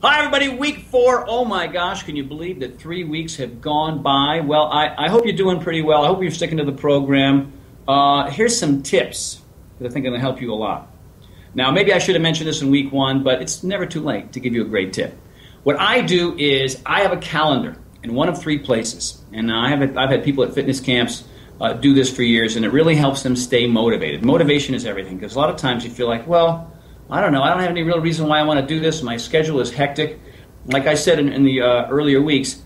Hi, everybody. Week 4. Oh, my gosh. Can you believe that 3 weeks have gone by? Well, I hope you're doing pretty well. I hope you're sticking to the program. Here's some tips that I think are going to help you a lot. Now, maybe I should have mentioned this in week 1, but it's never too late to give you a great tip. What I do is I have a calendar in one of 3 places. And I've had people at fitness camps do this for years, and it really helps them stay motivated. Motivation is everything, because a lot of times you feel like, well, I don't know. I don't have any real reason why I want to do this. My schedule is hectic. Like I said in the earlier weeks,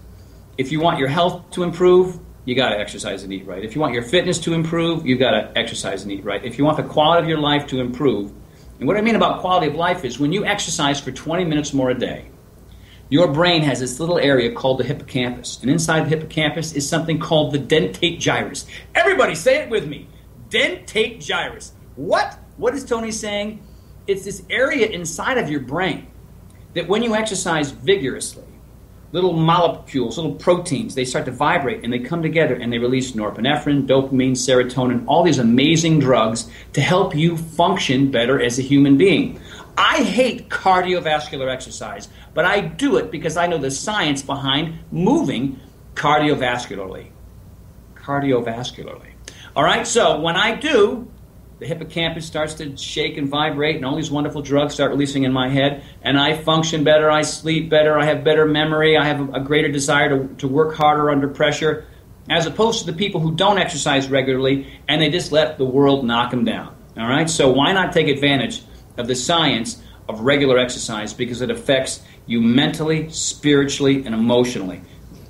if you want your health to improve, you got to exercise and eat right. If you want your fitness to improve, you got to exercise and eat right. If you want the quality of your life to improve, and what I mean about quality of life is when you exercise for 20 minutes more a day, your brain has this little area called the hippocampus. And inside the hippocampus is something called the dentate gyrus. Everybody say it with me. Dentate gyrus. What? What is Tony saying? It's this area inside of your brain that when you exercise vigorously, little molecules, little proteins, they start to vibrate and they come together and they release norepinephrine, dopamine, serotonin, all these amazing drugs to help you function better as a human being. I hate cardiovascular exercise, but I do it because I know the science behind moving cardiovascularly. All right, so when I do, the hippocampus starts to shake and vibrate, and all these wonderful drugs start releasing in my head, and I function better, I sleep better, I have better memory, I have a greater desire to work harder under pressure, as opposed to the people who don't exercise regularly, and they just let the world knock them down. All right? So why not take advantage of the science of regular exercise, because it affects you mentally, spiritually, and emotionally.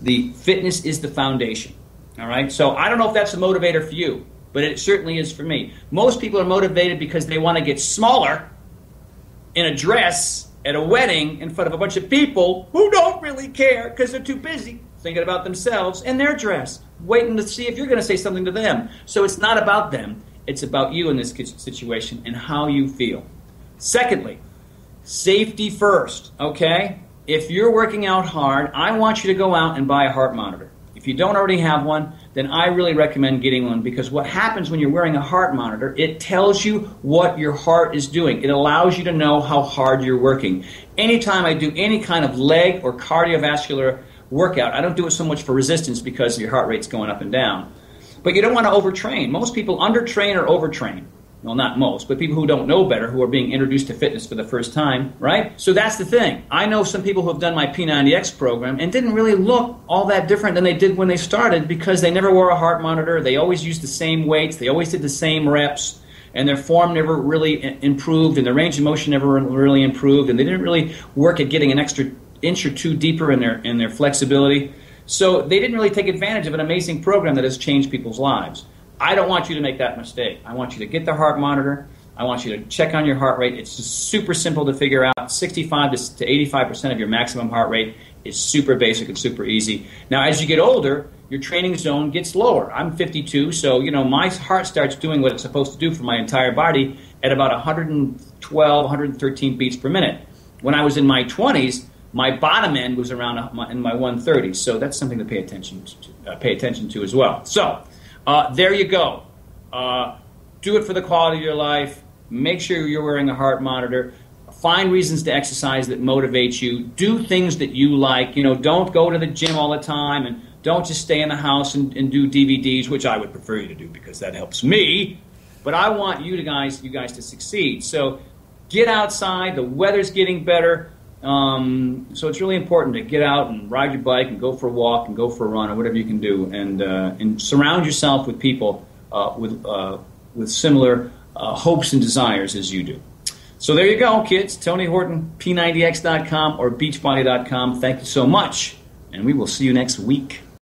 The fitness is the foundation. All right? So I don't know if that's a motivator for you, but it certainly is for me. Most people are motivated because they want to get smaller in a dress at a wedding in front of a bunch of people who don't really care because they're too busy thinking about themselves and their dress, waiting to see if you're going to say something to them. So it's not about them. It's about you in this situation and how you feel. Secondly, safety first, okay? If you're working out hard, I want you to go out and buy a heart monitor. If you don't already have one, then I really recommend getting one, because what happens when you're wearing a heart monitor, it tells you what your heart is doing. It allows you to know how hard you're working. Anytime I do any kind of leg or cardiovascular workout, I don't do it so much for resistance because your heart rate's going up and down. But you don't want to overtrain. Most people undertrain or overtrain. Well, not most, but people who don't know better, who are being introduced to fitness for the first time, right? So that's the thing. I know some people who have done my P90X program and didn't really look all that different than they did when they started, because they never wore a heart monitor, they always used the same weights, they always did the same reps, and their form never really improved, and their range of motion never really improved, and they didn't really work at getting an extra inch or 2 deeper in their flexibility. So they didn't really take advantage of an amazing program that has changed people's lives. I don't want you to make that mistake. I want you to get the heart monitor. I want you to check on your heart rate. It's just super simple to figure out. 65 to 85% of your maximum heart rate is super basic and super easy. Now, as you get older, your training zone gets lower. I'm 52, so my heart starts doing what it's supposed to do for my entire body at about 112, 113 beats per minute. When I was in my 20s, my bottom end was around in my 130s. So that's something to pay attention to as well. So there you go. Do it for the quality of your life. Make sure you're wearing a heart monitor. Find reasons to exercise that motivate you. Do things that you like. Don't go to the gym all the time, and don't just stay in the house and do DVDs, which I would prefer you to do because that helps me. But I want you guys to succeed. So get outside. The weather's getting better. So it's really important to get out and ride your bike and go for a walk and go for a run or whatever you can do, and surround yourself with people with similar hopes and desires as you do. So there you go, kids. Tony Horton, P90X.com or Beachbody.com. Thank you so much, and we will see you next week.